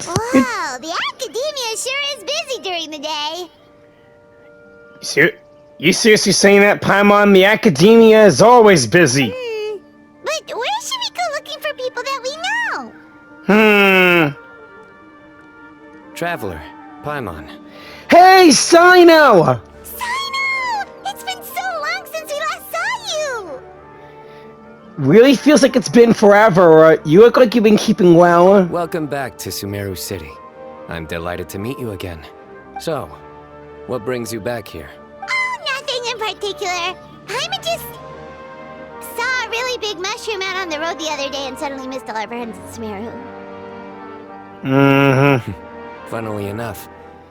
Wow, the academia sure is busy during the day. You seriously saying that, Paimon? The academia is always busy. But where should we go looking for people that we know? Traveler, Paimon. Hey, Cyno! Cyno! It's been so long since we last saw you! Really feels like it's been forever. You look like you've been keeping well. Welcome back to Sumeru City. I'm delighted to meet you again. So, what brings you back here? Oh, nothing in particular. I just saw a really big mushroom out on the road the other day and suddenly missed all our friends at Sumeru. Funnily enough,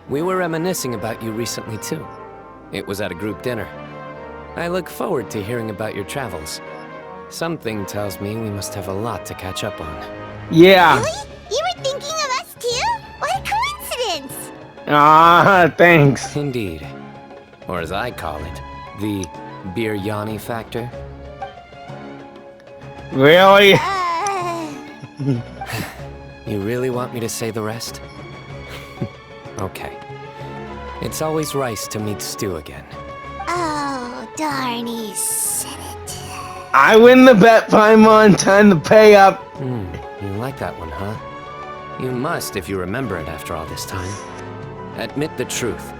we were reminiscing about you recently too. It was at a group dinner. I look forward to hearing about your travels. Something tells me we must have a lot to catch up on. Yeah. Really? You were thinking of us too? What a coincidence! Thanks. Indeed. Or as I call it, the biryani factor. Really? You really want me to say the rest? Okay. It's always rice to meet stew again. Oh, darn, he said it. I win the bet, Paimon. Time to pay up. You like that one, huh? You must if you remember it after all this time. Admit the truth.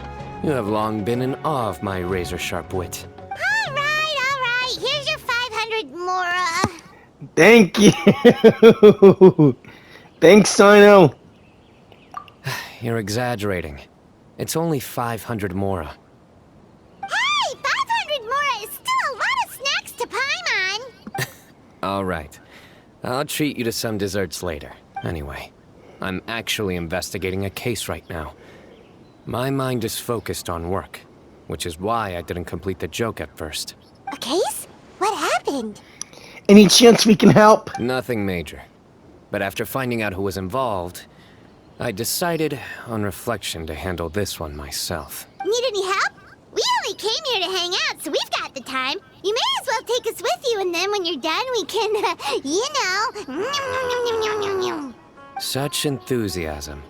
You have long been in awe of my razor-sharp wit. All right. Here's your 500 Mora. Thank you. Thanks, Cyno. You're exaggerating. It's only 500 Mora. Hey, 500 Mora is still a lot of snacks to Paimon. All right. I'll treat you to some desserts later. Anyway, I'm actually investigating a case right now. My mind is focused on work, which is why I didn't complete the joke at first. A case? What happened? Any chance we can help? Nothing major. But after finding out who was involved, I decided, on reflection, to handle this one myself. Need any help? We only came here to hang out, so we've got the time. You may as well take us with you, and then when you're done, we can, Such enthusiasm.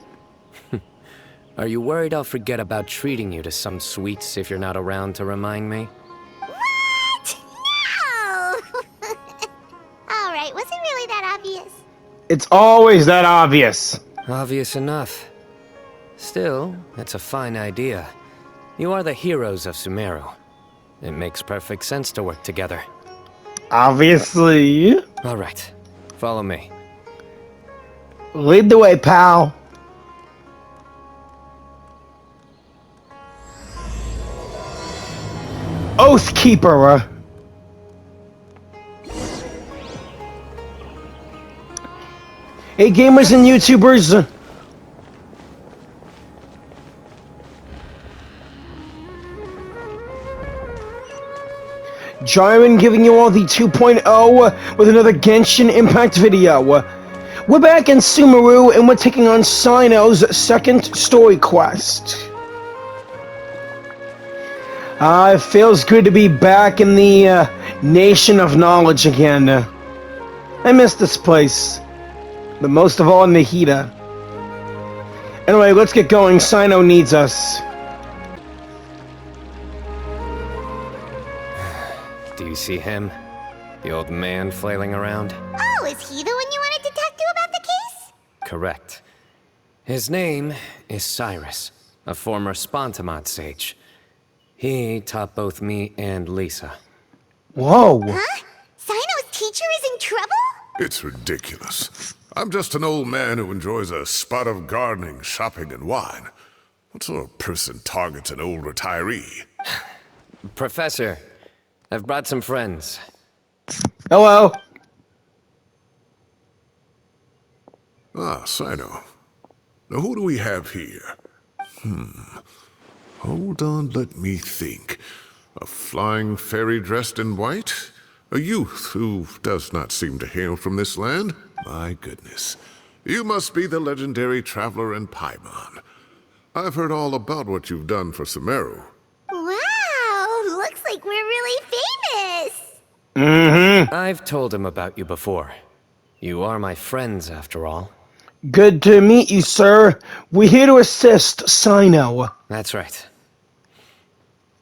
Are you worried I'll forget about treating you to some sweets if you're not around to remind me? What? No! Alright, was it really that obvious? It's always that obvious. Obvious enough. Still, it's a fine idea. You are the heroes of Sumeru. It makes perfect sense to work together. Obviously. All right, follow me. Lead the way, pal. Oathkeeper. Hey, gamers and YouTubers. Jyran giving you all the 2.0 with another Genshin Impact video. We're back in Sumeru and we're taking on Cyno's second story quest. It feels good to be back in the Nation of Knowledge again. I miss this place, but most of all in Nahida. Anyway, let's get going. Cyno needs us. Do you see him? The old man flailing around? Oh, is he the one you wanted to talk to about the case? Correct. His name is Cyrus, a former Spontamod sage. He taught both me and Lisa. Whoa. Huh? Cyno's teacher is in trouble? It's ridiculous. I'm just an old man who enjoys a spot of gardening, shopping, and wine. What sort of person targets an old retiree? Professor, I've brought some friends. Hello. Ah, Cyno. Now who do we have here? Hold on, let me think. A flying fairy dressed in white? A youth who does not seem to hail from this land? My goodness. You must be the legendary traveler in Paimon. I've heard all about what you've done for Sumeru. Wow, looks like we're really famous. I've told him about you before. You are my friends, after all. Good to meet you, sir. We're here to assist Cyno. That's right.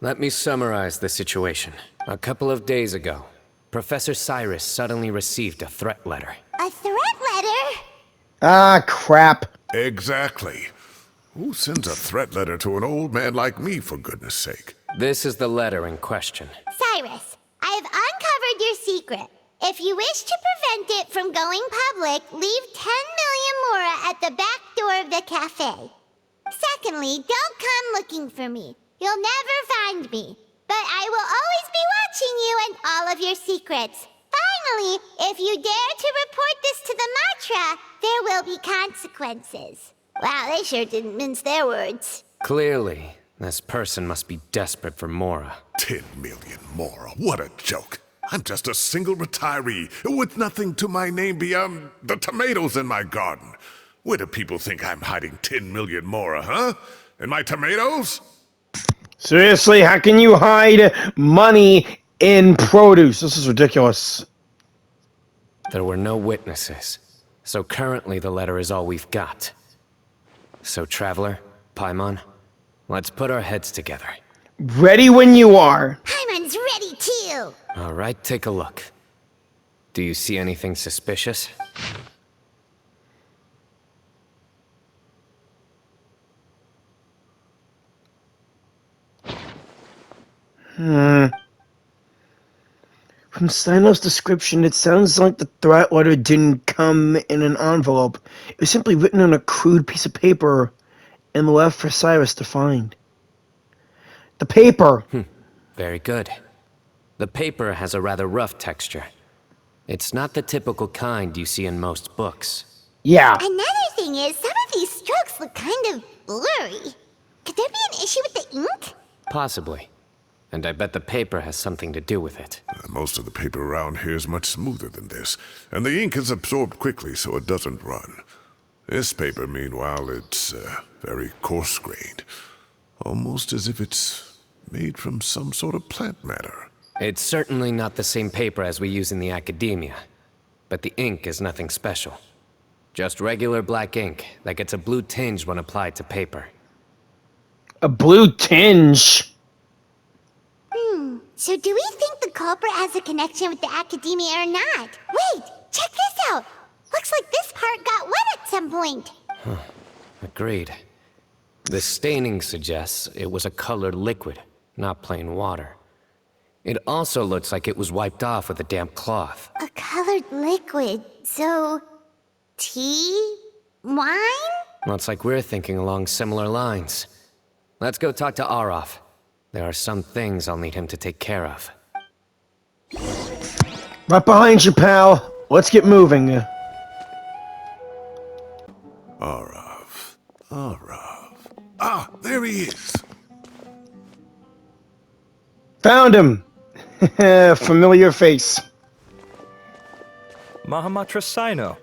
Let me summarize the situation. A couple of days ago, Professor Cyrus suddenly received a threat letter. A threat letter? Ah, crap. Exactly. Who sends a threat letter to an old man like me, for goodness sake? This is the letter in question. Cyrus, I have uncovered your secret. If you wish to prevent it from going public, leave 10 million mora at the back door of the cafe. Secondly, don't come looking for me. You'll never find me. But I will always be watching you and all of your secrets. Finally, if you dare to report this to the Matra, there will be consequences. Wow, they sure didn't mince their words. Clearly, this person must be desperate for Mora. 10 million more. What a joke. I'm just a single retiree with nothing to my name beyond the tomatoes in my garden. Where do people think I'm hiding 10 million more, huh? In my tomatoes? Seriously, how can you hide money in produce? This is ridiculous. There were no witnesses, so currently the letter is all we've got. So, Traveler, Paimon, let's put our heads together. Ready when you are. Paimon's ready too. All right, take a look. Do you see anything suspicious? From Cyno's description, it sounds like the threat letter didn't come in an envelope. It was simply written on a crude piece of paper and left for Cyrus to find. The paper! Very good. The paper has a rather rough texture. It's not the typical kind you see in most books. Yeah. Another thing is, some of these strokes look kind of blurry. Could there be an issue with the ink? Possibly. And I bet the paper has something to do with it. Most of the paper around here is much smoother than this, and the ink is absorbed quickly so it doesn't run. This paper, meanwhile, it's very coarse-grained. Almost as if it's made from some sort of plant matter. It's certainly not the same paper as we use in the academia, but the ink is nothing special. Just regular black ink that gets a blue tinge when applied to paper. A blue tinge. So do we think the culprit has a connection with the academia or not? Wait, check this out. Looks like this part got wet at some point. Agreed. The staining suggests it was a colored liquid, not plain water. It also looks like it was wiped off with a damp cloth. A colored liquid. So, tea? Wine? Looks like we're thinking along similar lines. Let's go talk to Arof. There are some things I'll need him to take care of. Right behind you, pal. Let's get moving. Arav. Ah, there he is. Found him. Familiar face. Mahamatra Cyno.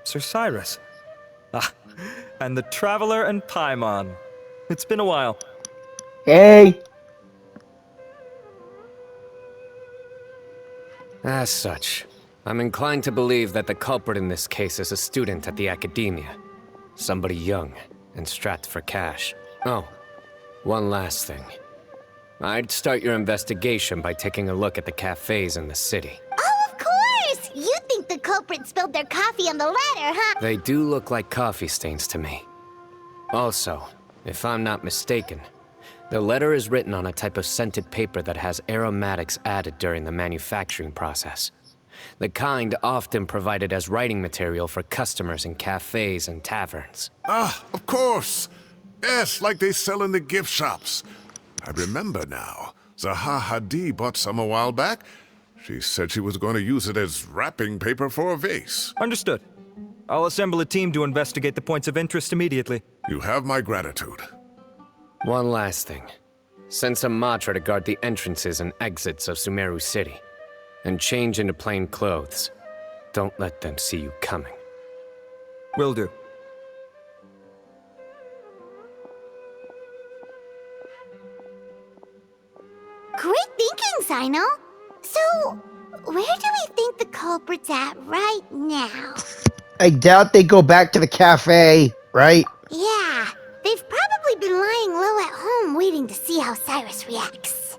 Sir Cyrus. Ah, and the Traveler and Paimon. It's been a while. Hey. As such, I'm inclined to believe that the culprit in this case is a student at the academia. Somebody young and strapped for cash. Oh, one last thing. I'd start your investigation by taking a look at the cafes in the city. Oh, of course! You think the culprit spilled their coffee on the ladder, huh? They do look like coffee stains to me. Also, if I'm not mistaken, the letter is written on a type of scented paper that has aromatics added during the manufacturing process. The kind often provided as writing material for customers in cafes and taverns. Ah, of course. Yes, like they sell in the gift shops. I remember now. Zaha Hadid bought some a while back. She said she was going to use it as wrapping paper for a vase. Understood. I'll assemble a team to investigate the points of interest immediately. You have my gratitude. One last thing. Send some Matra to guard the entrances and exits of Sumeru City. And change into plain clothes. Don't let them see you coming. Will do. Great thinking, Cyno. So, where do we think the culprit's at right now? I doubt they go back to the cafe, right? Yeah, they've probably been lying low at home waiting to see how Cyrus reacts.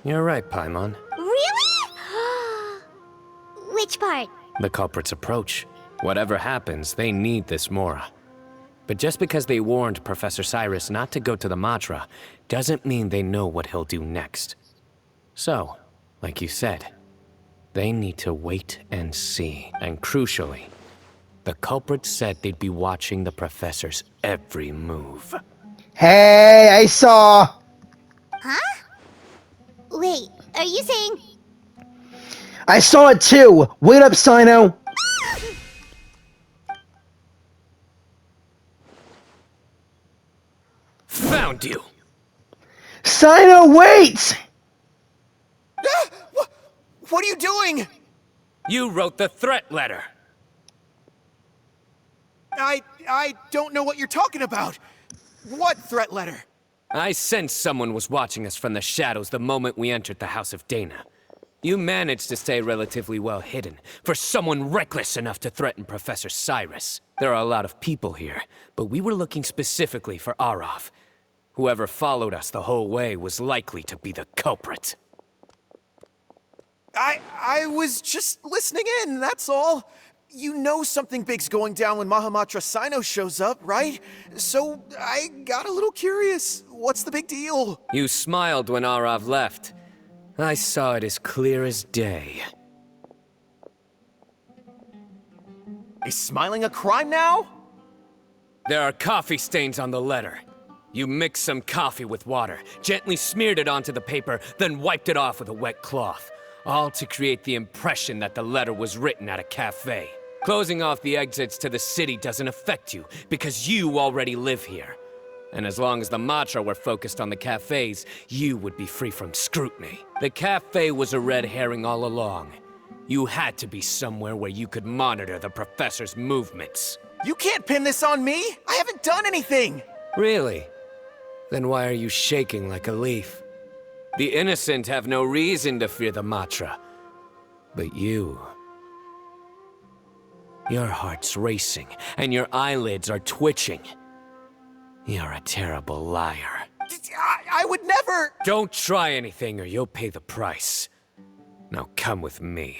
You're right, Paimon. Really? Which part? The culprit's approach. Whatever happens, they need this Mora. But just because they warned Professor Cyrus not to go to the Matra, doesn't mean they know what he'll do next. So, like you said, they need to wait and see. And crucially, the culprit said they'd be watching the Professor's every move. Hey, I saw. Huh? Wait, are you saying... I saw it too. Wait up, Cyno. Found you! Cyno, wait! What are you doing? You wrote the threat letter! I don't know what you're talking about. What threat letter? I sensed someone was watching us from the shadows the moment we entered the House of Dana. You managed to stay relatively well hidden, for someone reckless enough to threaten Professor Cyrus. There are a lot of people here, but we were looking specifically for Arav. Whoever followed us the whole way was likely to be the culprit. I was just listening in, that's all. You know something big's going down when Mahamatra Cyno shows up, right? So I got a little curious. What's the big deal? You smiled when Arav left. I saw it as clear as day. Is smiling a crime now? There are coffee stains on the letter. You mixed some coffee with water, gently smeared it onto the paper, then wiped it off with a wet cloth. All to create the impression that the letter was written at a cafe. Closing off the exits to the city doesn't affect you, because you already live here. And as long as the Matra were focused on the cafes, you would be free from scrutiny. The cafe was a red herring all along. You had to be somewhere where you could monitor the Professor's movements. You can't pin this on me! I haven't done anything! Really? Then why are you shaking like a leaf? The innocent have no reason to fear the Matra. But you... Your heart's racing, and your eyelids are twitching. You're a terrible liar. I would never... Don't try anything or you'll pay the price. Now come with me.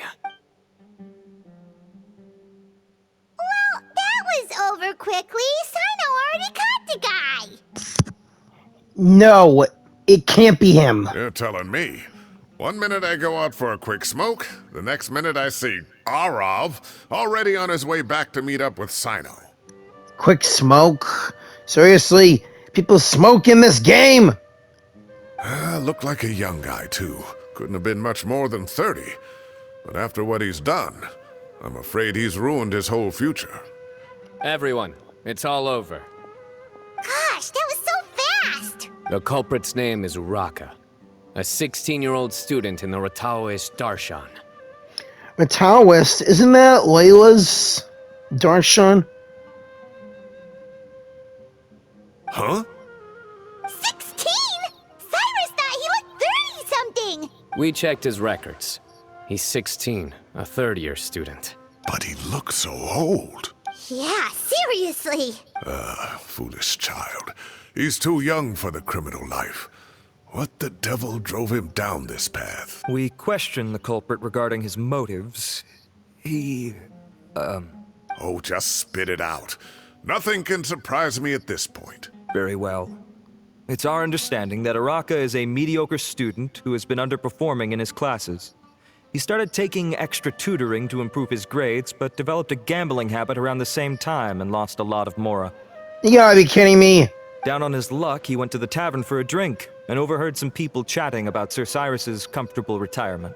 Well, that was over quickly. Cyno already caught the guy. No, it can't be him. You're telling me. One minute I go out for a quick smoke, the next minute I see Arav already on his way back to meet up with Cyno. Quick smoke? Seriously, people smoke in this game? Looked like a young guy, too. Couldn't have been much more than 30. But after what he's done, I'm afraid he's ruined his whole future. Everyone, it's all over. Gosh, that was so fast. The culprit's name is Uraka, a 16-year-old student in the Rataoist Darshan. Taoist, isn't that Layla's Darshan? Huh? 16? Cyrus thought he looked 30-something. We checked his records. He's 16, a third-year student. But he looks so old. Yeah, seriously. Foolish child. He's too young for the criminal life. What the devil drove him down this path? We questioned the culprit regarding his motives. He... Oh, just spit it out. Nothing can surprise me at this point. Very well. It's our understanding that Araka is a mediocre student who has been underperforming in his classes. He started taking extra tutoring to improve his grades, but developed a gambling habit around the same time and lost a lot of Mora. You gotta be kidding me. Down on his luck, he went to the tavern for a drink and overheard some people chatting about Sir Cyrus's comfortable retirement.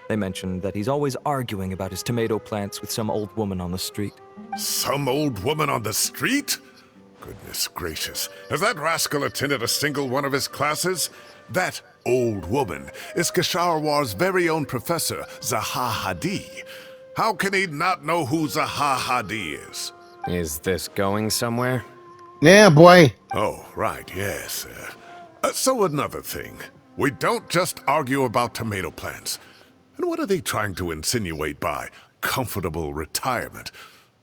They mentioned that he's always arguing about his tomato plants with some old woman on the street. Some old woman on the street? Goodness gracious. Has that rascal attended a single one of his classes? That old woman is Kasharwar's very own professor, Zaha Hadi. How can he not know who Zaha Hadi is? Is this going somewhere? Yeah, boy. Oh, right, yes. So another thing. We don't just argue about tomato plants. And what are they trying to insinuate by comfortable retirement.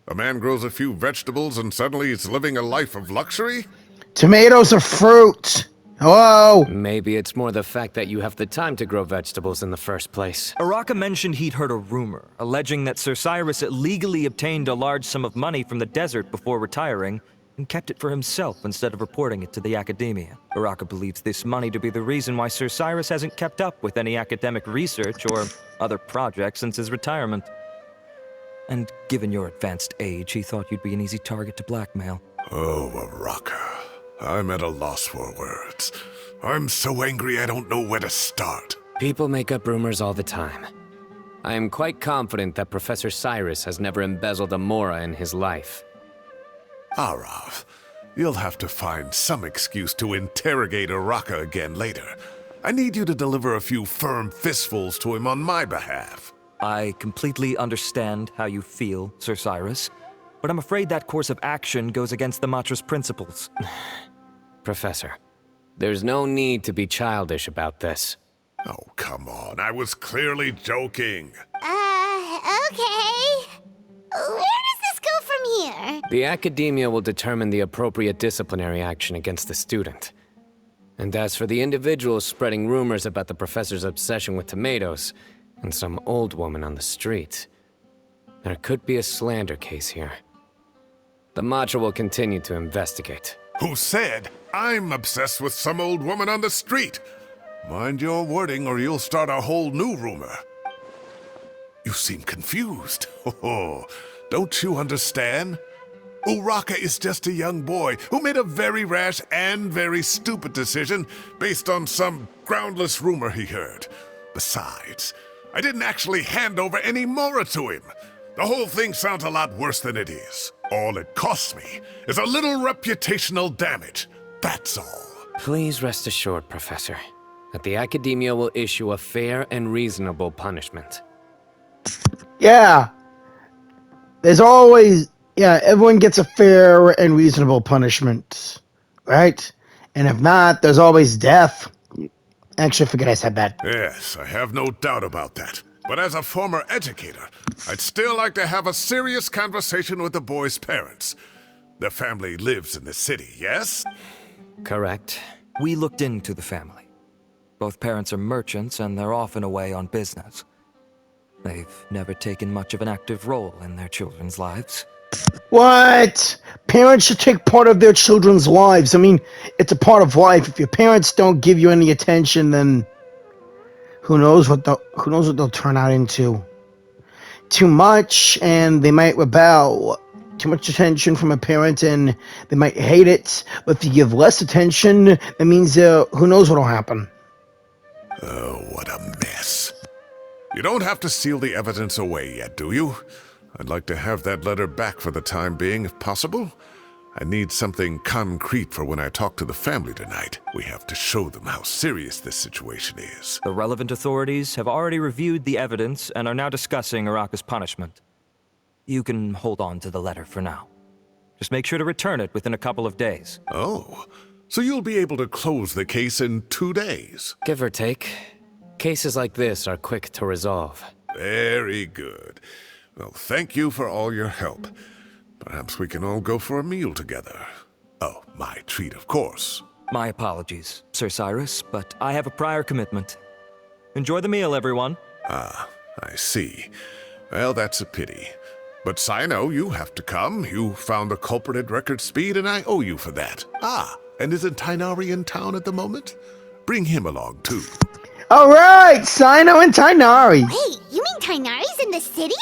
A man grows a few vegetables and suddenly he's living a life of luxury? Tomatoes are fruit. Hello? Maybe it's more the fact that you have the time to grow vegetables in the first place. Araka mentioned he'd heard a rumor, alleging that Sir Cyrus illegally obtained a large sum of money from the desert before retiring, and kept it for himself instead of reporting it to the academia. Araka believes this money to be the reason why Sir Cyrus hasn't kept up with any academic research or other projects since his retirement. And given your advanced age, he thought you'd be an easy target to blackmail. Oh, Araka. I'm at a loss for words. I'm so angry I don't know where to start. People make up rumors all the time. I am quite confident that Professor Cyrus has never embezzled a mora in his life. Arav, you'll have to find some excuse to interrogate Araka again later. I need you to deliver a few firm fistfuls to him on my behalf. I completely understand how you feel, Sir Cyrus, but I'm afraid that course of action goes against the Matra's principles. Professor, there's no need to be childish about this. Oh, come on. I was clearly joking. Okay. Where does this go from here? The academia will determine the appropriate disciplinary action against the student. And as for the individuals spreading rumors about the professor's obsession with tomatoes and some old woman on the street, there could be a slander case here. The Matra will continue to investigate. Who said I'm obsessed with some old woman on the street? Mind your wording or you'll start a whole new rumor. You seem confused. Oh, don't you understand? Uraka is just a young boy who made a very rash and very stupid decision based on some groundless rumor he heard. Besides, I didn't actually hand over any mora to him. The whole thing sounds a lot worse than it is. All it costs me is a little reputational damage. That's all. Please rest assured, Professor, that the academia will issue a fair and reasonable punishment. Yeah. There's always... Yeah, everyone gets a fair and reasonable punishment. Right? And if not, there's always death. Actually, I forget I said that. Yes, I have no doubt about that. But as a former educator, I'd still like to have a serious conversation with the boy's parents. Their family lives in the city, yes? Correct. We looked into the family. Both parents are merchants and they're often away on business. They've never taken much of an active role in their children's lives. What? Parents should take part of their children's lives. I mean, it's a part of life. If your parents don't give you any attention, then who knows what they'll turn out into. Too much, and they might rebel. Too much attention from a parent, and they might hate it. But if you give less attention, that means who knows what'll happen. Oh, what a mess. You don't have to seal the evidence away yet, do you? I'd like to have that letter back for the time being, if possible. I need something concrete for when I talk to the family tonight. We have to show them how serious this situation is. The relevant authorities have already reviewed the evidence and are now discussing Araka's punishment. You can hold on to the letter for now. Just make sure to return it within a couple of days. Oh, so you'll be able to close the case in 2 days? Give or take. Cases like this are quick to resolve. Very good. Well, thank you for all your help. Perhaps we can all go for a meal together. Oh, my treat, of course. My apologies, Sir Cyrus, but I have a prior commitment. Enjoy the meal, everyone. Ah, I see. Well, that's a pity. But Cyno, you have to come. You found the culprit at record speed, and I owe you for that. Ah, and isn't Tighnari in town at the moment? Bring him along, too. All right, Cyno and Tighnari. Wait, you mean Tighnari's in the city?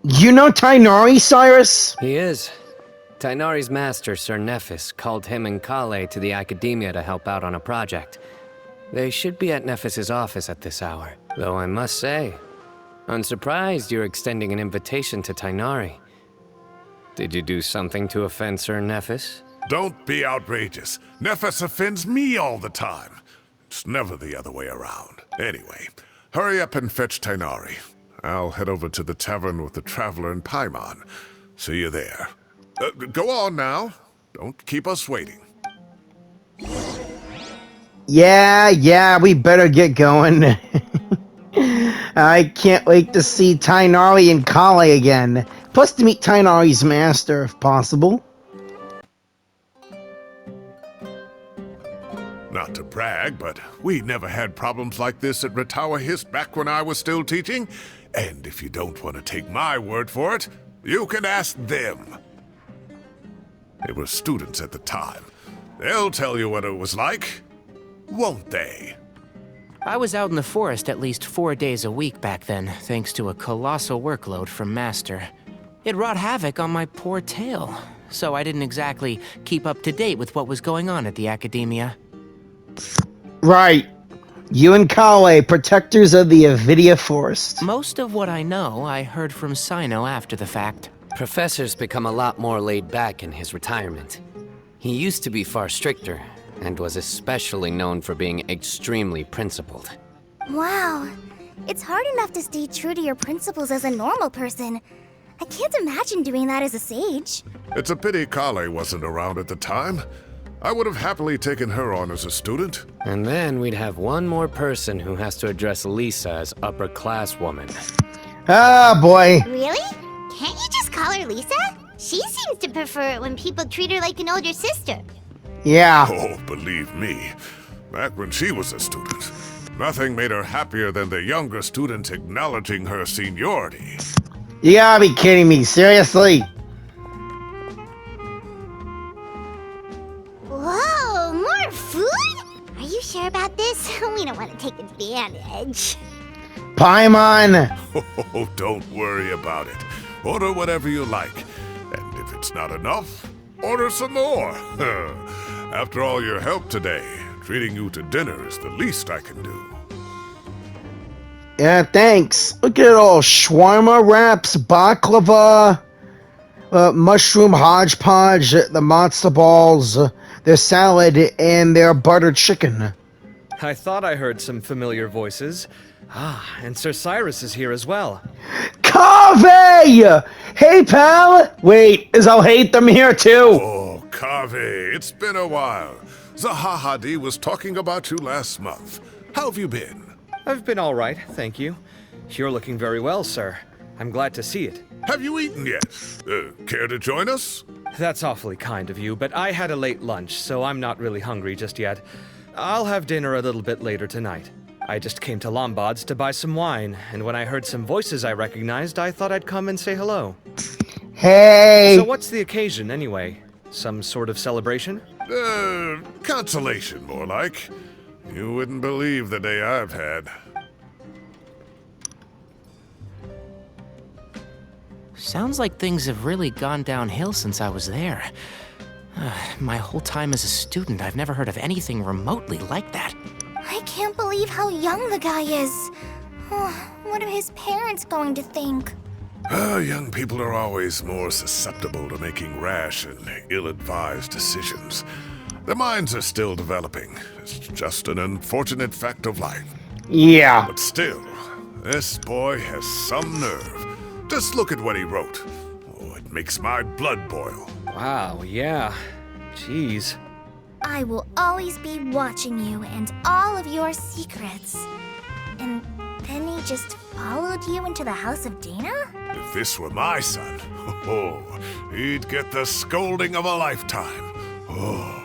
You know Tighnari, Cyrus? He is. Tighnari's master, Sir Nephis, called him and Kale to the academia to help out on a project. They should be at Nephis's office at this hour. Though I must say, I'm surprised you're extending an invitation to Tighnari. Did you do something to offend Sir Nephis? Don't be outrageous. Nephis offends me all the time. It's never the other way around. Anyway, hurry up and fetch Tighnari. I'll head over to the tavern with the Traveler and Paimon. See you there. Go on now. Don't keep us waiting. Yeah, we better get going. I can't wait to see Tainari and Kale again. Plus to meet Tainari's master, if possible. Not to brag, but we never had problems like this at Ratawa His back when I was still teaching. And if you don't want to take my word for it, you can ask them. They were students at the time. They'll tell you what it was like, won't they? I was out in the forest at least 4 days a week back then, thanks to a colossal workload from Master. It wrought havoc on my poor tail, so I didn't exactly keep up to date with what was going on at the Academia. Right. You and Kale, protectors of the Avidia Forest. Most of what I know, I heard from Cyno after the fact. Professor's become a lot more laid back in his retirement. He used to be far stricter, and was especially known for being extremely principled. Wow. It's hard enough to stay true to your principles as a normal person. I can't imagine doing that as a sage. It's a pity Kale wasn't around at the time. I would have happily taken her on as a student. And then we'd have one more person who has to address Lisa as upper-class woman. Ah, boy. Really? Can't you just call her Lisa? She seems to prefer it when people treat her like an older sister. Yeah. Oh, believe me, back when she was a student, nothing made her happier than the younger students acknowledging her seniority. You gotta be kidding me, seriously? Whoa, more food? Are you sure about this? We don't want to take advantage. Paimon! Oh, don't worry about it. Order whatever you like. And if it's not enough, order some more. After all your help today, treating you to dinner is the least I can do. Yeah, thanks. Look at it all. Shawarma wraps, baklava, mushroom hodgepodge, the matzo balls, their salad, and their buttered chicken. I thought I heard some familiar voices. Ah, and Sir Cyrus is here as well. Kaveh! Hey, pal! Wait, is Alhaitham here too? Oh, Kaveh, it's been a while. Zahahadi was talking about you last month. How have you been? I've been all right, thank you. You're looking very well, sir. I'm glad to see it. Have you eaten yet? Care to join us? That's awfully kind of you, but I had a late lunch, so I'm not really hungry just yet. I'll have dinner a little bit later tonight. I just came to Lombard's to buy some wine, and when I heard some voices I recognized, I thought I'd come and say hello. Hey! So what's the occasion, anyway? Some sort of celebration? Consolation, more like. You wouldn't believe the day I've had. Sounds like things have really gone downhill since I was there. My whole time as a student, I've never heard of anything remotely like that. I can't believe how young the guy is. What are his parents going to think? Young people are always more susceptible to making rash and ill-advised decisions. Their minds are still developing. It's just an unfortunate fact of life. Yeah. But still, this boy has some nerve. Just look at what he wrote. Oh, it makes my blood boil. Wow, yeah. Jeez. I will always be watching you and all of your secrets. And then he just followed you into the house of Dana? If this were my son, he'd get the scolding of a lifetime. Oh.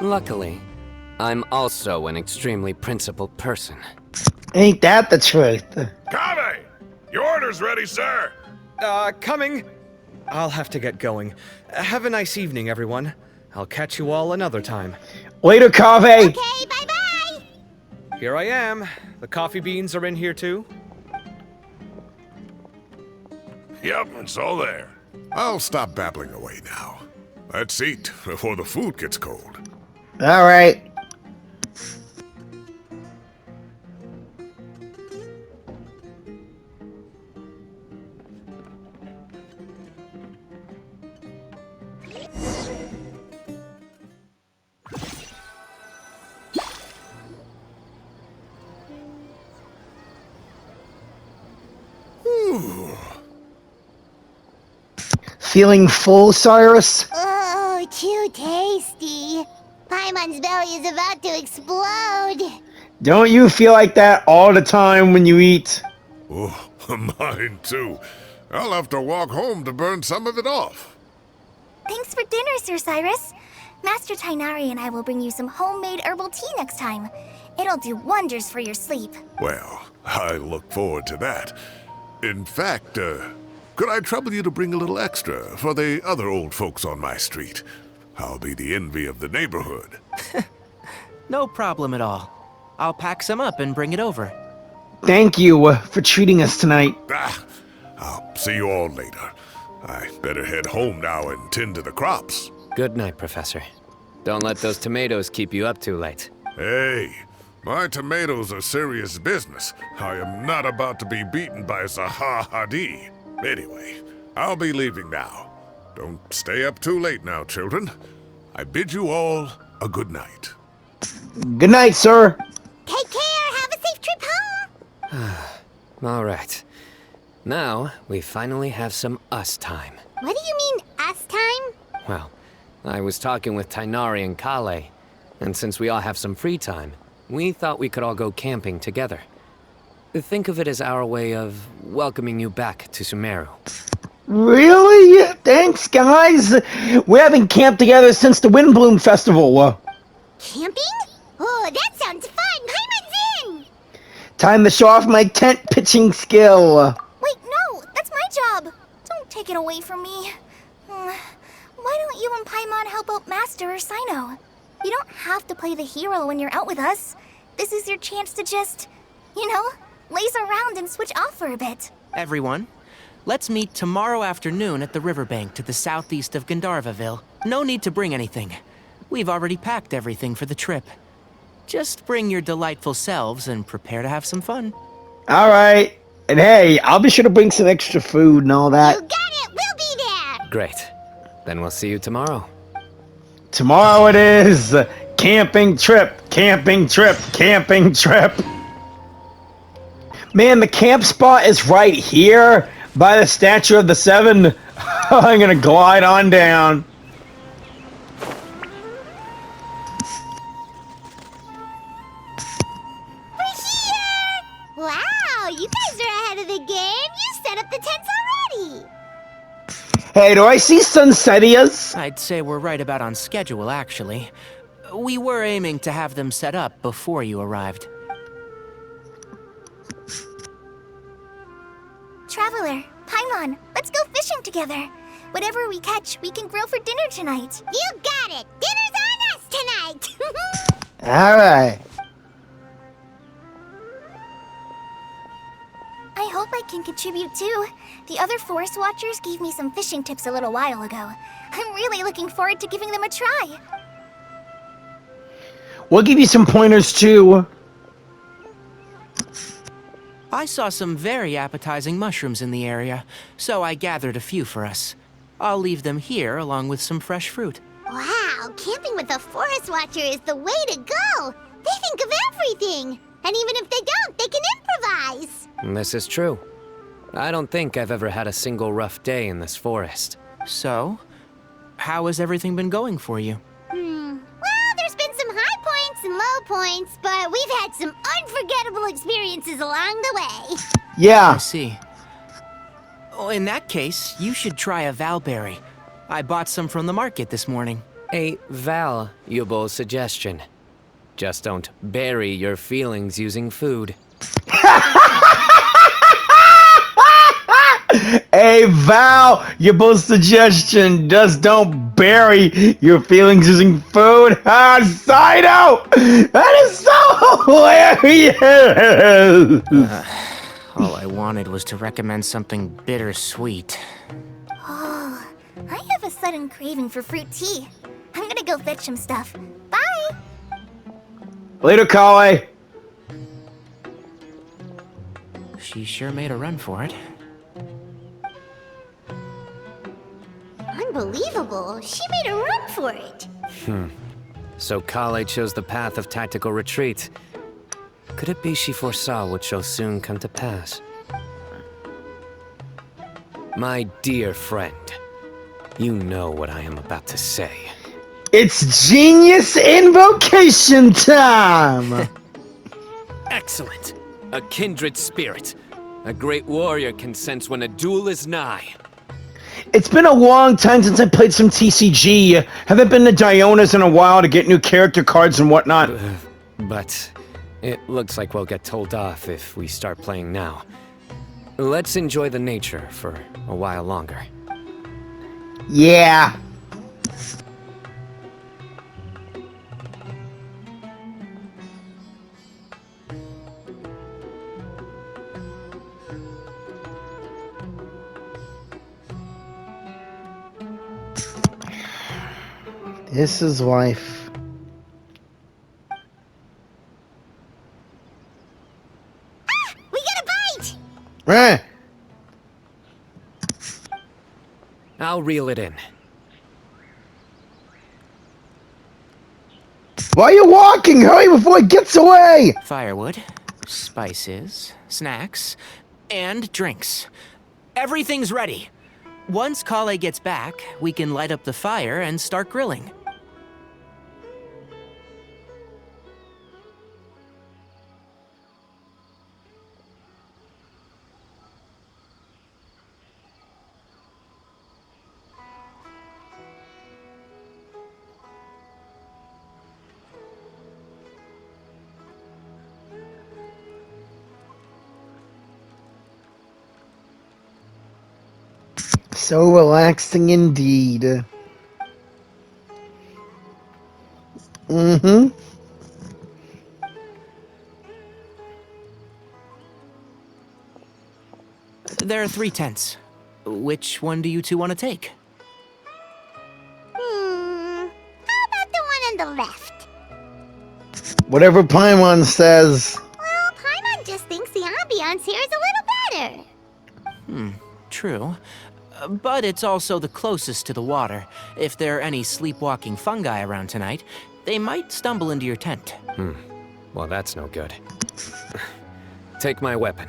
Luckily, I'm also an extremely principled person. Ain't that the truth? Kaveh! Your order's ready, sir! Coming. I'll have to get going. Have a nice evening, everyone. I'll catch you all another time. Later, Kaveh! Okay, bye-bye! Here I am. The coffee beans are in here too. Yep, it's all there. I'll stop babbling away now. Let's eat before the food gets cold. Alright. Feeling full, Cyrus? Oh, too tasty. Paimon's belly is about to explode. Don't you feel like that all the time when you eat? Oh, mine too. I'll have to walk home to burn some of it off. Thanks for dinner, Sir Cyrus. Master Tainari and I will bring you some homemade herbal tea next time. It'll do wonders for your sleep. Well, I look forward to that. In fact, could I trouble you to bring a little extra for the other old folks on my street? I'll be the envy of the neighborhood. No problem at all. I'll pack some up and bring it over. Thank you for treating us tonight. I'll see you all later. I better head home now and tend to the crops. Good night, Professor. Don't let those tomatoes keep you up too late. Hey, my tomatoes are serious business. I am not about to be beaten by Zaha Hadid. Anyway, I'll be leaving now. Don't stay up too late now, children. I bid you all a good night. Good night, sir. Take care. Have a safe trip home. All right. Now, we finally have some us time. What do you mean, us time? Well, I was talking with Tainari and Kale, and since we all have some free time, we thought we could all go camping together. Think of it as our way of welcoming you back to Sumeru. Really? Thanks, guys. We haven't camped together since the Windbloom Festival. Camping? Oh, that sounds fun. Paimon's in. Time to show off my tent pitching skill. Wait, no, that's my job. Don't take it away from me. Why don't you and Paimon help out Master or Cyno? You don't have to play the hero when you're out with us. This is your chance to just, laze around and switch off for a bit. Everyone, let's meet tomorrow afternoon at the riverbank to the southeast of Gandharvaville. No need to bring anything. We've already packed everything for the trip. Just bring your delightful selves and prepare to have some fun. All right. And hey, I'll be sure to bring some extra food and all that. You got it. We'll be there. Great. Then we'll see you tomorrow. Tomorrow it is. Camping trip, camping trip, camping trip. Man, the camp spot is right here by the Statue of the Seven. I'm gonna glide on down. We're here. Wow, you guys are ahead of the game. You set up the tents already. Hey, do I see sunsettias? I'd say we're right about on schedule, actually. We were aiming to have them set up before you arrived. Traveler, Paimon, let's go fishing together. Whatever we catch, we can grill for dinner tonight. You got it. Dinner's on us tonight. All right. I hope I can contribute too. The other forest watchers gave me some fishing tips a little while ago. I'm really looking forward to giving them a try. We'll give you some pointers too. I saw some very appetizing mushrooms in the area, so I gathered a few for us. I'll leave them here along with some fresh fruit. Wow, camping with a forest watcher is the way to go. They think of everything. And even if they don't, they can improvise. This is true. I don't think I've ever had a single rough day in this forest. So, how has everything been going for you? Well, there's been some high points and low points, but we've had some unforgettable experiences along the way. Yeah. I see. Oh, in that case, you should try a valberry. I bought some from the market this morning. A valuable suggestion. Just don't bury your feelings using food. A valuable suggestion. Just don't bury your feelings using food. Ah, Cyno! That is so hilarious! All I wanted was to recommend something bittersweet. Oh, I have a sudden craving for fruit tea. I'm gonna go fetch some stuff. Bye! Later, Kale. She sure made a run for it. Unbelievable. She made a run for it. So Kale chose the path of tactical retreat. Could it be she foresaw what shall soon come to pass? My dear friend, you know what I am about to say. It's genius invocation time! Excellent! A kindred spirit. A great warrior can sense when a duel is nigh. It's been a long time since I played some TCG. Haven't been to Diona's in a while to get new character cards and whatnot. But it looks like we'll get told off if we start playing now. Let's enjoy the nature for a while longer. Yeah. This is life. We got a bite! Eh. I'll reel it in. Why are you walking? Hurry before it gets away! Firewood, spices, snacks, and drinks. Everything's ready. Once Kale gets back, we can light up the fire and start grilling. So relaxing indeed. Mm-hmm. There are 3 tents. Which one do you two want to take? How about the one on the left? Whatever Paimon says. Well, Paimon just thinks the ambiance here is a little better. True. But it's also the closest to the water. If there are any sleepwalking fungi around tonight, they might stumble into your tent. Well, that's no good. Take my weapon.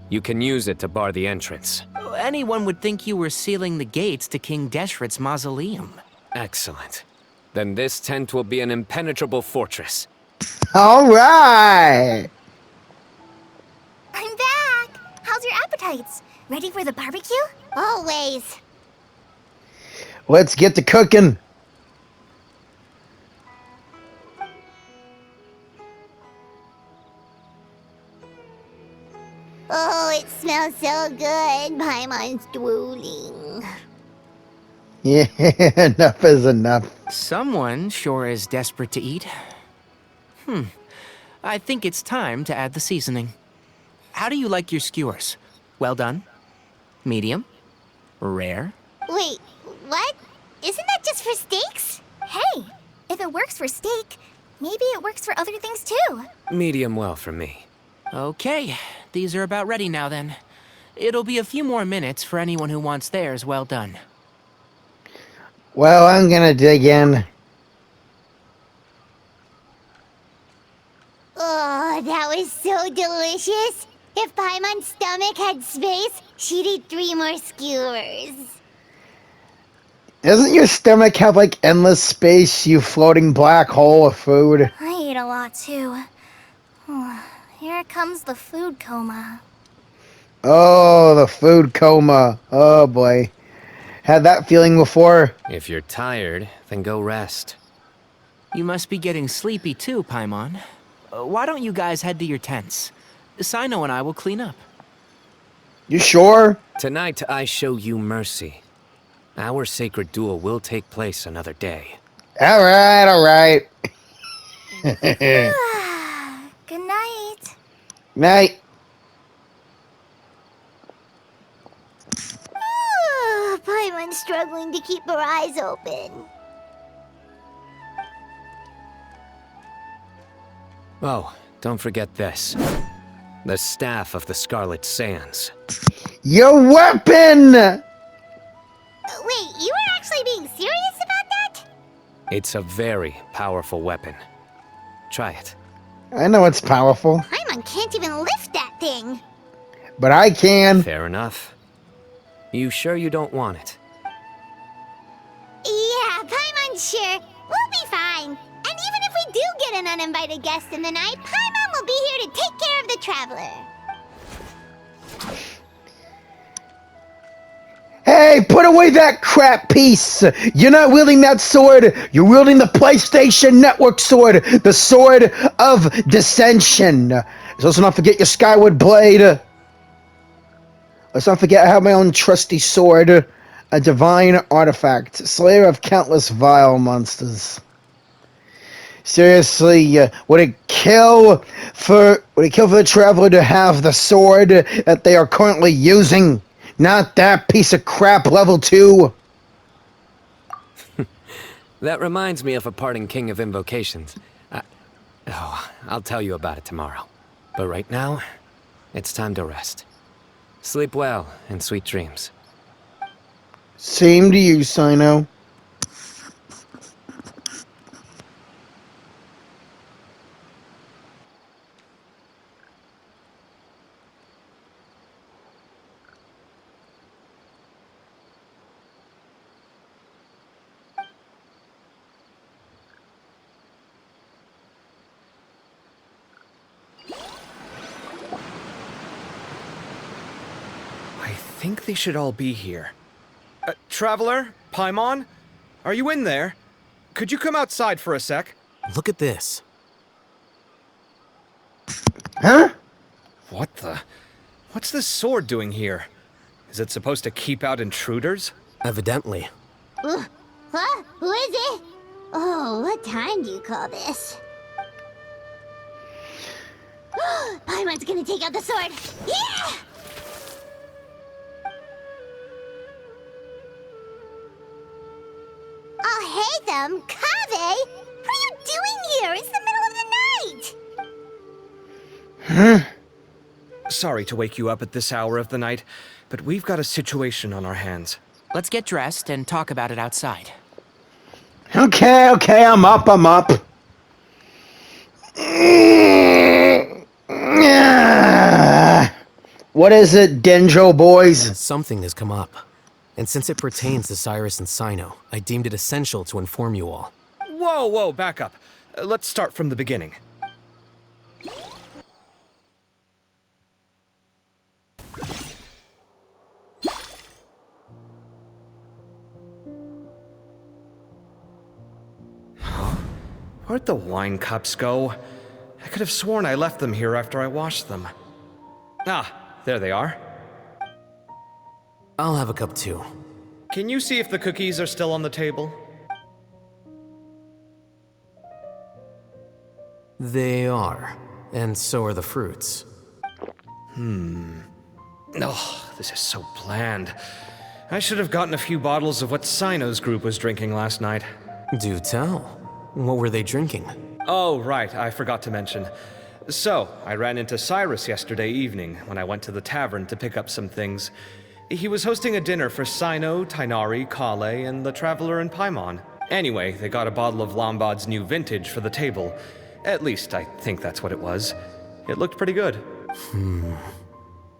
You can use it to bar the entrance. Anyone would think you were sealing the gates to King Deshret's mausoleum. Excellent. Then this tent will be an impenetrable fortress. Alright! I'm back! How's your appetites? Ready for the barbecue? Always. Let's get to cooking. Oh, it smells so good. Paimon's drooling. Yeah, enough is enough. Someone sure is desperate to eat. I think it's time to add the seasoning. How do you like your skewers? Well done? Medium? Rare? Wait, what? Isn't that just for steaks? Hey, if it works for steak, maybe it works for other things too. Medium well for me. Okay, these are about ready now then. It'll be a few more minutes for anyone who wants theirs well done. Well, I'm gonna dig in. Oh, that was so delicious. If Paimon's stomach had space, she'd eat 3 more skewers. Doesn't your stomach have like endless space, you floating black hole of food? I ate a lot too. Here comes the food coma. Oh, the food coma. Oh boy. Had that feeling before. If you're tired, then go rest. You must be getting sleepy too, Paimon. Why don't you guys head to your tents? Cyno and I will clean up. You sure? Tonight, I show you mercy. Our sacred duel will take place another day. Alright, alright. Good night. Night. Paimon's struggling to keep her eyes open. Oh, don't forget this. The Staff of the Scarlet Sands. Your weapon! Wait, you were actually being serious about that? It's a very powerful weapon. Try it. I know it's powerful, Paimon can't even lift that thing. but I can. Fair enough. You sure you don't want it? Yeah, Paimon's sure. We'll be fine. And even if we do get an uninvited guest in the night, Paimon will be here to take care of the traveler. Hey, put away that crap piece! You're not wielding that sword, you're wielding the PlayStation Network sword, the sword of dissension. Let's also not forget your Skyward Blade. Let's not forget I have my own trusty sword, a divine artifact, slayer of countless vile monsters. Seriously, would it kill for the traveler to have the sword that they are currently using? Not that piece of crap level 2. That reminds me of a parting king of invocations. I'll tell you about it tomorrow. But right now, it's time to rest. Sleep well and sweet dreams. Same to you, Cyno. I think they should all be here. Traveler? Paimon? Are you in there? Could you come outside for a sec? Look at this. Huh? What the? What's this sword doing here? Is it supposed to keep out intruders? Evidently. Huh? Who is it? Oh, what time do you call this? Paimon's gonna take out the sword. Yeah! Oh, hey them, Kave! What are you doing here? It's the middle of the night! Sorry to wake you up at this hour of the night, but we've got a situation on our hands. Let's get dressed and talk about it outside. Okay, I'm up. What is it, Denjo boys? Something has come up. And since it pertains to Cyrus and Cyno, I deemed it essential to inform you all. Whoa, back up. Let's start from the beginning. Where'd the wine cups go? I could have sworn I left them here after I washed them. Ah, there they are. I'll have a cup too. Can you see if the cookies are still on the table? They are. And so are the fruits. Oh, this is so bland. I should have gotten a few bottles of what Cyno's group was drinking last night. Do tell. What were they drinking? Oh, right, I forgot to mention. So, I ran into Cyrus yesterday evening when I went to the tavern to pick up some things. He was hosting a dinner for Cyno, Tighnari, Kale, and the Traveler and Paimon. Anyway, they got a bottle of Lombard's new vintage for the table. At least, I think that's what it was. It looked pretty good.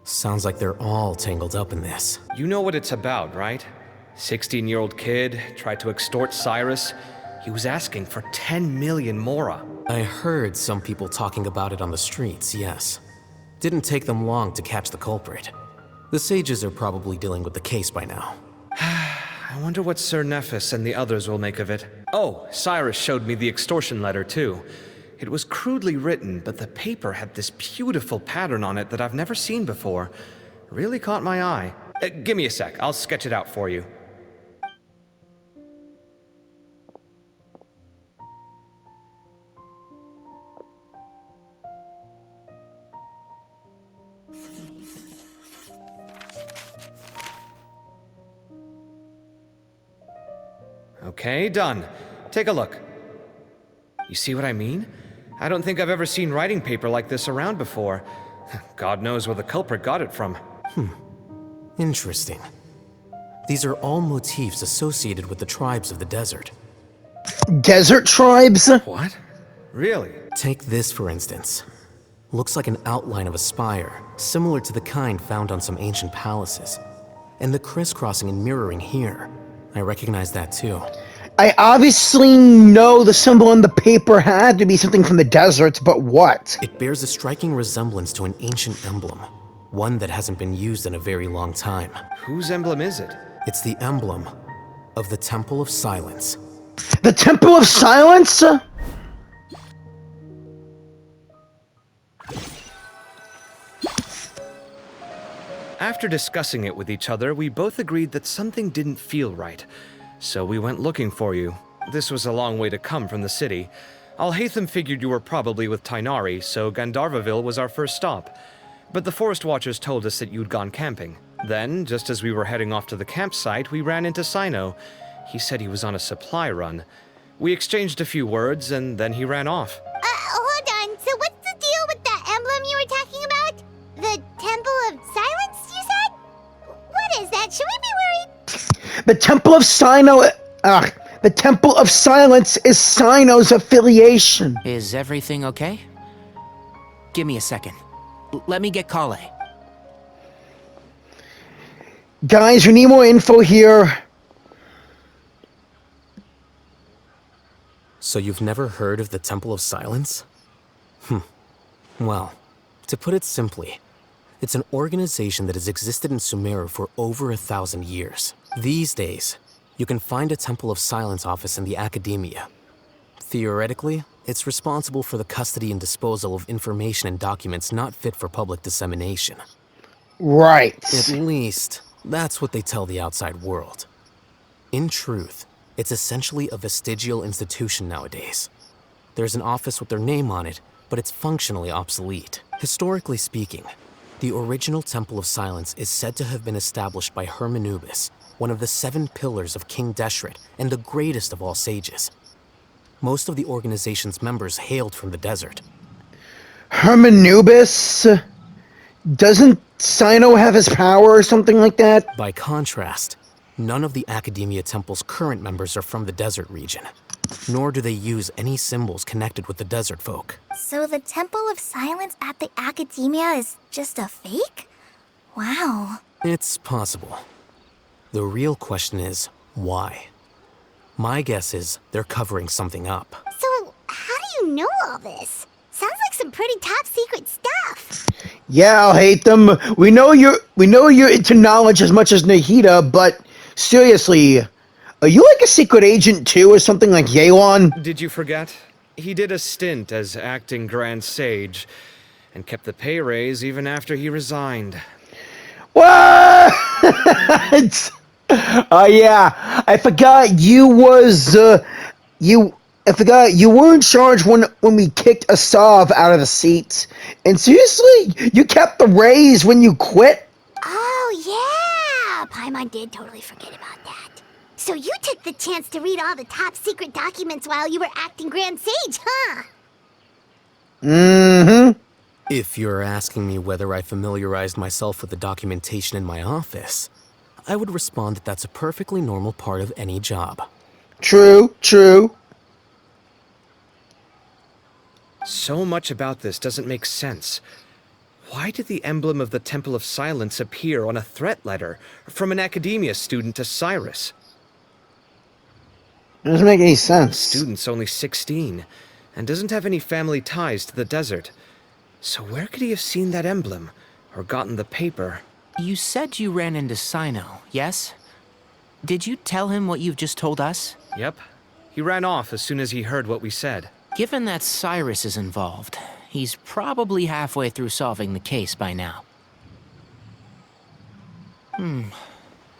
Sounds like they're all tangled up in this. You know what it's about, right? 16-year-old kid tried to extort Cyrus. He was asking for 10 million mora. I heard some people talking about it on the streets, yes. Didn't take them long to catch the culprit. The sages are probably dealing with the case by now. I wonder what Sir Nephis and the others will make of it. Oh, Cyrus showed me the extortion letter, too. It was crudely written, but the paper had this beautiful pattern on it that I've never seen before. Really caught my eye. Give me a sec, I'll sketch it out for you. Okay, done. Take a look. You see what I mean? I don't think I've ever seen writing paper like this around before. God knows where the culprit got it from. Interesting. These are all motifs associated with the tribes of the desert. Desert tribes? What? Really? Take this, for instance. Looks like an outline of a spire, similar to the kind found on some ancient palaces. And the crisscrossing and mirroring here. I recognize that too. I obviously know the symbol on the paper had to be something from the desert, but what? It bears a striking resemblance to an ancient emblem. One that hasn't been used in a very long time. Whose emblem is it? It's the emblem of the Temple of Silence. The Temple of Silence? After discussing it with each other, we both agreed that something didn't feel right. So we went looking for you. This was a long way to come from the city. Alhaitham figured you were probably with Tainari, so Gandharvaville was our first stop. But the Forest Watchers told us that you'd gone camping. Then, just as we were heading off to the campsite, we ran into Cyno. He said he was on a supply run. We exchanged a few words, and then he ran off. Hold on. So what's the deal with that emblem you were talking about? The Temple of Silence, you said? What is that? Should we be worried? The Temple of Cyno... the Temple of Silence is Cyno's affiliation. Is everything okay? Give me a second. Let me get Kale. Guys, we need more info here. So you've never heard of the Temple of Silence? Well, to put it simply, it's an organization that has existed in Sumeru for over 1,000 years. These days, you can find a Temple of Silence office in the academia. Theoretically, it's responsible for the custody and disposal of information and documents not fit for public dissemination. Right. At least, that's what they tell the outside world. In truth, it's essentially a vestigial institution nowadays. There's an office with their name on it, but it's functionally obsolete. Historically speaking, the original Temple of Silence is said to have been established by Hermanubis, one of the 7 pillars of King Deshret and the greatest of all sages. Most of the organization's members hailed from the desert. Hermanubis? Doesn't Cyno have his power or something like that? By contrast, none of the Academia Temple's current members are from the desert region, nor do they use any symbols connected with the desert folk. So the Temple of Silence at the Academia is just a fake? Wow. It's possible. The real question is, why? My guess is they're covering something up. So, how do you know all this? Sounds like some pretty top secret stuff. Yeah, I'll hate them. We know you're into knowledge as much as Nahida, but seriously, are you like a secret agent too, or something like Yelan? Did you forget? He did a stint as acting Grand Sage, and kept the pay raise even after he resigned. What? Oh yeah, I forgot you was I forgot you were in charge when we kicked Asav out of the seat. And seriously, you kept the raise when you quit? Oh, yeah! Paimon did totally forget about that. So you took the chance to read all the top secret documents while you were acting Grand Sage, huh? Mm-hmm. If you're asking me whether I familiarized myself with the documentation in my office, I would respond that that's a perfectly normal part of any job. True, true. So much about this doesn't make sense. Why did the emblem of the Temple of Silence appear on a threat letter from an academia student to Cyrus? It doesn't make any sense. The student's only 16, and doesn't have any family ties to the desert. So where could he have seen that emblem, or gotten the paper? You said you ran into Cyno, yes? Did you tell him what you've just told us? Yep. He ran off as soon as he heard what we said. Given that Cyrus is involved, he's probably halfway through solving the case by now.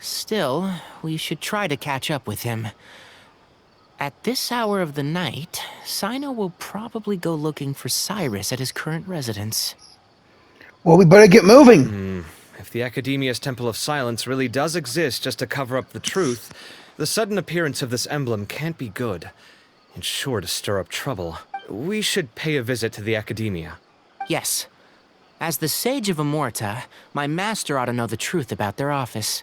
Still, we should try to catch up with him. At this hour of the night, Cyno will probably go looking for Cyrus at his current residence. Well, we better get moving. If the Academia's Temple of Silence really does exist just to cover up the truth, the sudden appearance of this emblem can't be good. It's sure to stir up trouble. We should pay a visit to the Academia. Yes. As the Sage of Amorta, my master ought to know the truth about their office.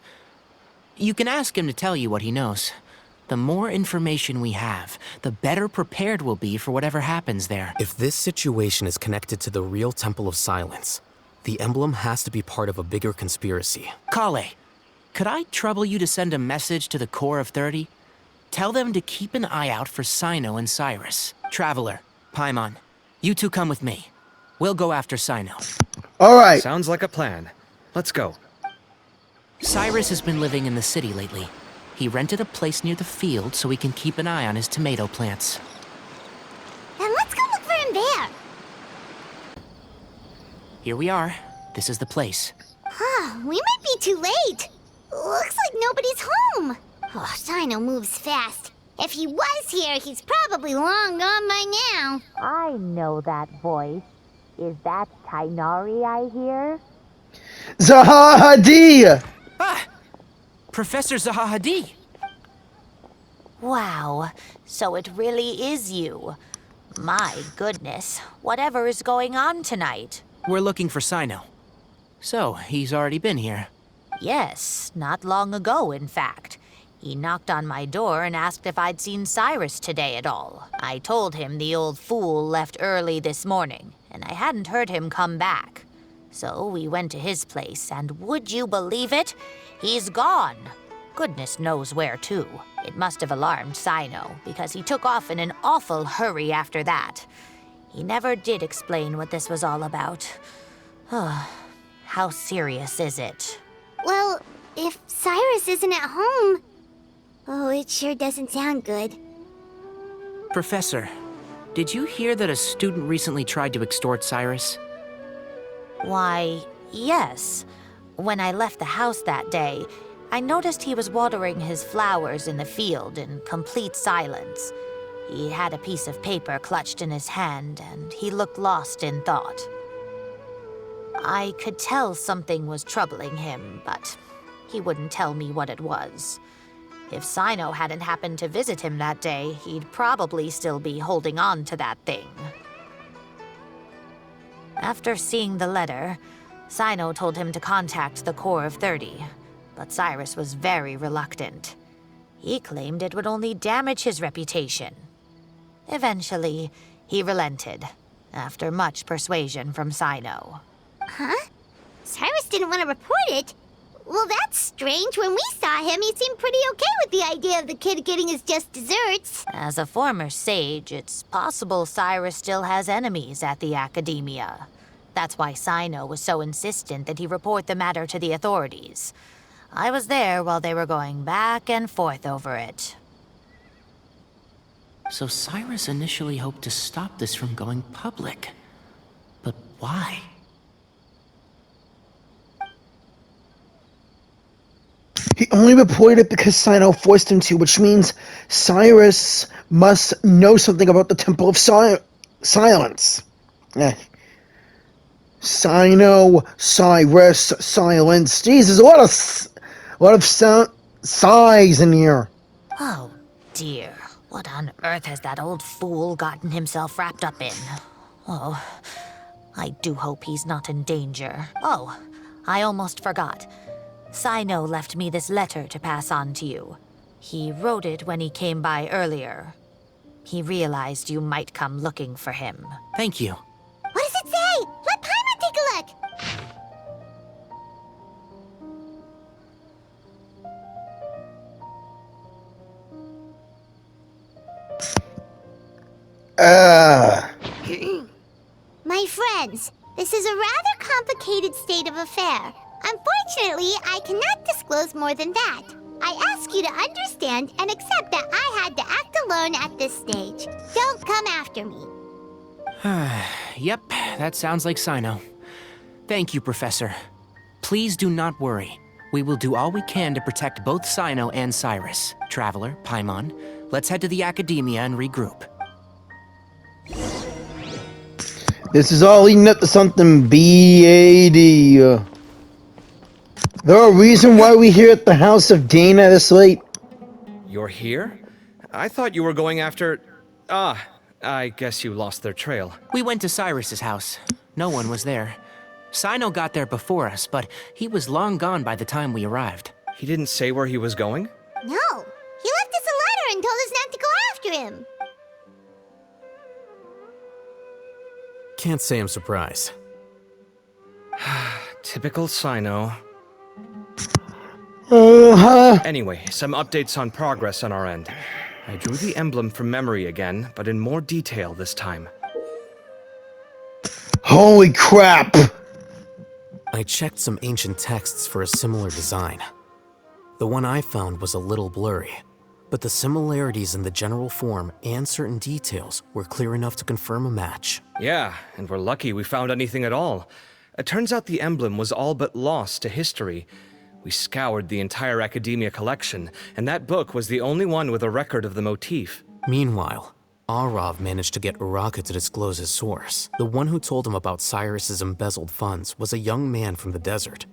You can ask him to tell you what he knows. The more information we have, the better prepared we'll be for whatever happens there. If this situation is connected to the real Temple of Silence, the emblem has to be part of a bigger conspiracy. Kale, could I trouble you to send a message to the Core of 30? Tell them to keep an eye out for Cyno and Cyrus. Traveler, Paimon, you two come with me. We'll go after Cyno. All right. Sounds like a plan. Let's go. Cyrus has been living in the city lately. He rented a place near the field so he can keep an eye on his tomato plants. Then let's go look for him there. Here we are. This is the place. We might be too late. Looks like nobody's home. Oh, Cyno moves fast. If he was here, he's probably long gone by now. I know that voice. Is that Tainari I hear? Zaha Hadid! Ah! Professor Zaha Hadid! Wow, so it really is you. My goodness, whatever is going on tonight? We're looking for Cyno. So, he's already been here. Yes, not long ago, in fact. He knocked on my door and asked if I'd seen Cyrus today at all. I told him the old fool left early this morning, and I hadn't heard him come back. So we went to his place, and would you believe it? He's gone. Goodness knows where to. It must have alarmed Cyno, because he took off in an awful hurry after that. He never did explain what this was all about. How serious is it? Well, if Cyrus isn't at home... Oh, it sure doesn't sound good. Professor, did you hear that a student recently tried to extort Cyrus? Why, yes. When I left the house that day, I noticed he was watering his flowers in the field in complete silence. He had a piece of paper clutched in his hand, and he looked lost in thought. I could tell something was troubling him, but he wouldn't tell me what it was. If Cyno hadn't happened to visit him that day, he'd probably still be holding on to that thing. After seeing the letter, Cyno told him to contact the Corps of 30, but Cyrus was very reluctant. He claimed it would only damage his reputation. Eventually, he relented, after much persuasion from Cyno. Huh? Cyrus didn't want to report it? Well, that's strange. When we saw him, he seemed pretty okay with the idea of the kid getting his just desserts. As a former sage, it's possible Cyrus still has enemies at the academia. That's why Cyno was so insistent that he report the matter to the authorities. I was there while they were going back and forth over it. So Cyrus initially hoped to stop this from going public. But why? He only reported it because Cyno forced him to, which means Cyrus must know something about the Temple of Silence. Cyno, Cyrus, Silence. Jesus, a lot of sighs in here. Oh, dear. What on earth has that old fool gotten himself wrapped up in? Oh, I do hope he's not in danger. Oh, I almost forgot. Cyno left me this letter to pass on to you. He wrote it when he came by earlier. He realized you might come looking for him. Thank you. What does it say? Let Paimon take a look. My friends, this is a rather complicated state of affair. Unfortunately, I cannot disclose more than that. I ask you to understand and accept that I had to act alone at this stage. Don't come after me. Yep, that sounds like Cyno. Thank you, Professor. Please do not worry. We will do all we can to protect both Cyno and Cyrus. Traveler, Paimon, let's head to the Academia and regroup. This is all leading up to something BAD. There a reason why we here at the house of Dana this late? You're here? I thought you were going after... I guess you lost their trail. We went to Cyrus's house. No one was there. Cyno got there before us, but he was long gone by the time we arrived. He didn't say where he was going? No, he left us a letter and told us not to go after him. Can't say I'm surprised. Typical Cyno. Anyway, some updates on progress on our end. I drew the emblem from memory again, but in more detail this time. Holy crap! I checked some ancient texts for a similar design. The one I found was a little blurry, but the similarities in the general form and certain details were clear enough to confirm a match. Yeah, and we're lucky we found anything at all. It turns out the emblem was all but lost to history. We scoured the entire Academia collection, and that book was the only one with a record of the motif. Meanwhile, Arav managed to get Uraka to disclose his source. The one who told him about Cyrus's embezzled funds was a young man from the desert.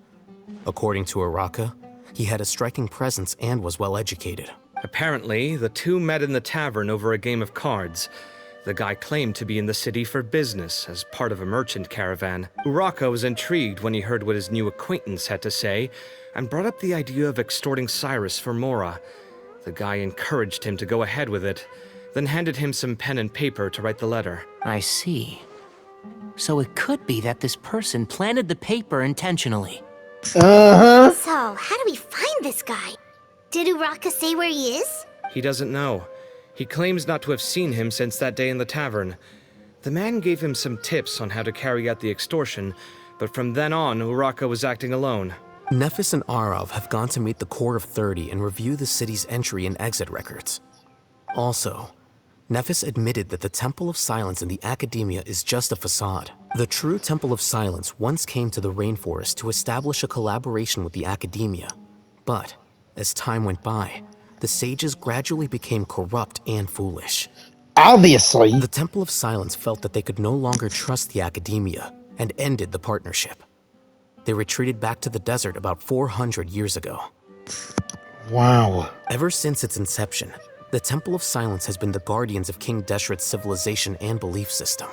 According to Uraka, he had a striking presence and was well educated. Apparently, the two met in the tavern over a game of cards. The guy claimed to be in the city for business, as part of a merchant caravan. Uraka was intrigued when he heard what his new acquaintance had to say, and brought up the idea of extorting Cyrus for Mora. The guy encouraged him to go ahead with it, then handed him some pen and paper to write the letter. I see. So it could be that this person planted the paper intentionally. Uh-huh. So, how do we find this guy? Did Uraka say where he is? He doesn't know. He claims not to have seen him since that day in the tavern. The man gave him some tips on how to carry out the extortion, but from then on, Uraka was acting alone. Nephis and Arav have gone to meet the Core of 30 and review the city's entry and exit records. Also, Nephis admitted that the Temple of Silence in the Academia is just a facade. The true Temple of Silence once came to the rainforest to establish a collaboration with the Academia. But, as time went by, the sages gradually became corrupt and foolish. Obviously. The Temple of Silence felt that they could no longer trust the Academia and ended the partnership. They retreated back to the desert about 400 years ago. Wow. Ever since its inception, the Temple of Silence has been the guardians of King Deshret's civilization and belief system.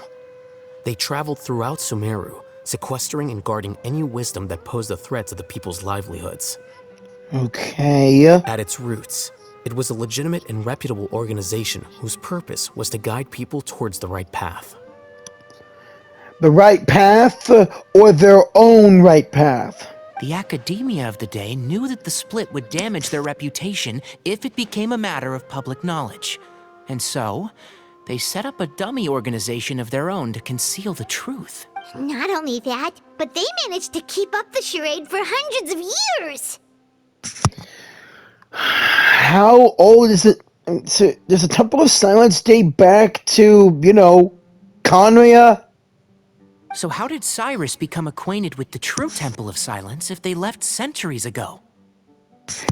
They traveled throughout Sumeru, sequestering and guarding any wisdom that posed a threat to the people's livelihoods. Okay. At its roots, it was a legitimate and reputable organization whose purpose was to guide people towards the right path. The right path, or their own right path? The Academia of the day knew that the split would damage their reputation if it became a matter of public knowledge. And so, they set up a dummy organization of their own to conceal the truth. Not only that, but they managed to keep up the charade for hundreds of years! How old is it? Does the Temple of Silence date back to, Conria? So how did Cyrus become acquainted with the true Temple of Silence if they left centuries ago?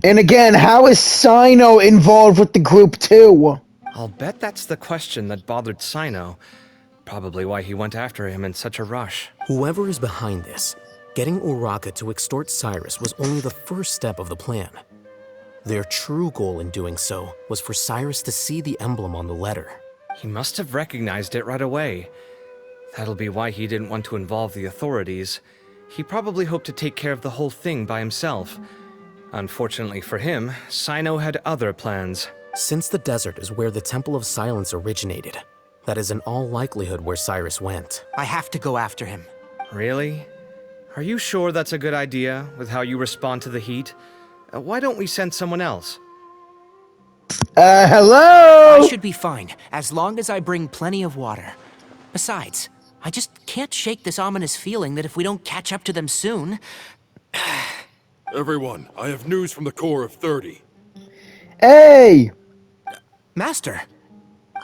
And again, how is Cyno involved with the group too? I'll bet that's the question that bothered Cyno. Probably why he went after him in such a rush. Whoever is behind this, getting Uraka to extort Cyrus was only the first step of the plan. Their true goal in doing so was for Cyrus to see the emblem on the letter. He must have recognized it right away. That'll be why he didn't want to involve the authorities. He probably hoped to take care of the whole thing by himself. Unfortunately for him, Cyno had other plans. Since the desert is where the Temple of Silence originated, that is in all likelihood where Cyrus went. I have to go after him. Really? Are you sure that's a good idea, with how you respond to the heat? Why don't we send someone else? Hello? I should be fine, as long as I bring plenty of water. Besides, I just can't shake this ominous feeling that if we don't catch up to them soon... Everyone, I have news from the Core of 30. Hey! Master!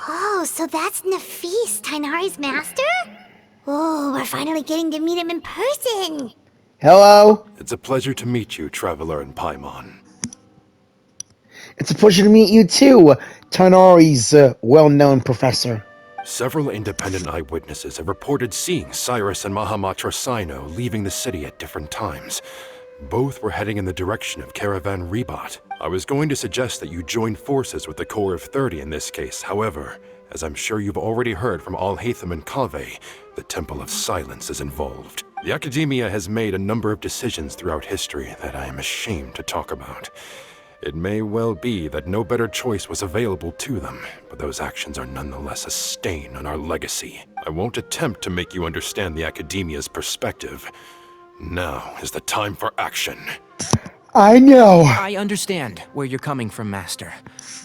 Oh, so that's Nafis, Tainari's master? Oh, we're finally getting to meet him in person! Hello? It's a pleasure to meet you, Traveler in Paimon. It's a pleasure to meet you too, Tainari's well-known professor. Several independent eyewitnesses have reported seeing Cyrus and Mahamatra Cyno leaving the city at different times. Both were heading in the direction of Caravan Rebat. I was going to suggest that you join forces with the Core of 30 in this case. However, as I'm sure you've already heard from Al-Haytham and Kaveh, the Temple of Silence is involved. The Academia has made a number of decisions throughout history that I am ashamed to talk about. It may well be that no better choice was available to them, but those actions are nonetheless a stain on our legacy. I won't attempt to make you understand the Academia's perspective. Now is the time for action. I know. I understand where you're coming from, Master.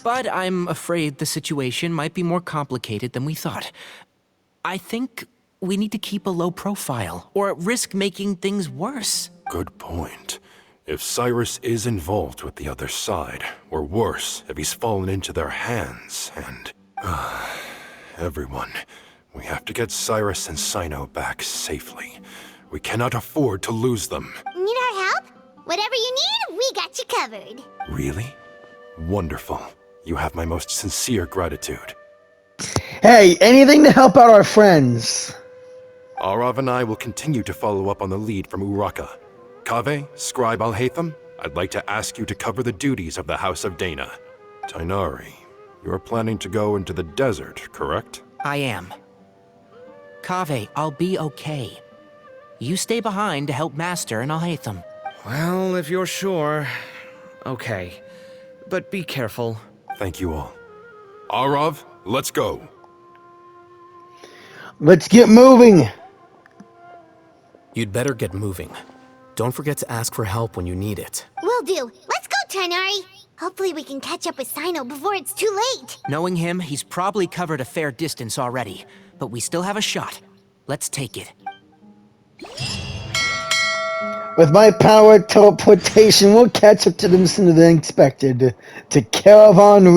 But I'm afraid the situation might be more complicated than we thought. I think we need to keep a low profile, or risk making things worse. Good point. If Cyrus is involved with the other side, or worse, if he's fallen into their hands, and... everyone, we have to get Cyrus and Cyno back safely. We cannot afford to lose them. Need our help? Whatever you need, we got you covered. Really? Wonderful. You have my most sincere gratitude. Hey, anything to help out our friends. Arav and I will continue to follow up on the lead from Uraka. Kaveh, Scribe Al-Haytham, I'd like to ask you to cover the duties of the House of Dana. Tainari, you are planning to go into the desert, correct? I am. Kaveh, I'll be okay. You stay behind to help Master and Al-Haytham. Well, if you're sure. Okay. But be careful. Thank you all. Arav, let's go. Let's get moving. You'd better get moving. Don't forget to ask for help when you need it. Will do. Let's go, Tainari. Hopefully we can catch up with Cyno before it's too late. Knowing him, he's probably covered a fair distance already. But we still have a shot. Let's take it. With my power teleportation, we'll catch up to them sooner than expected. To Caravan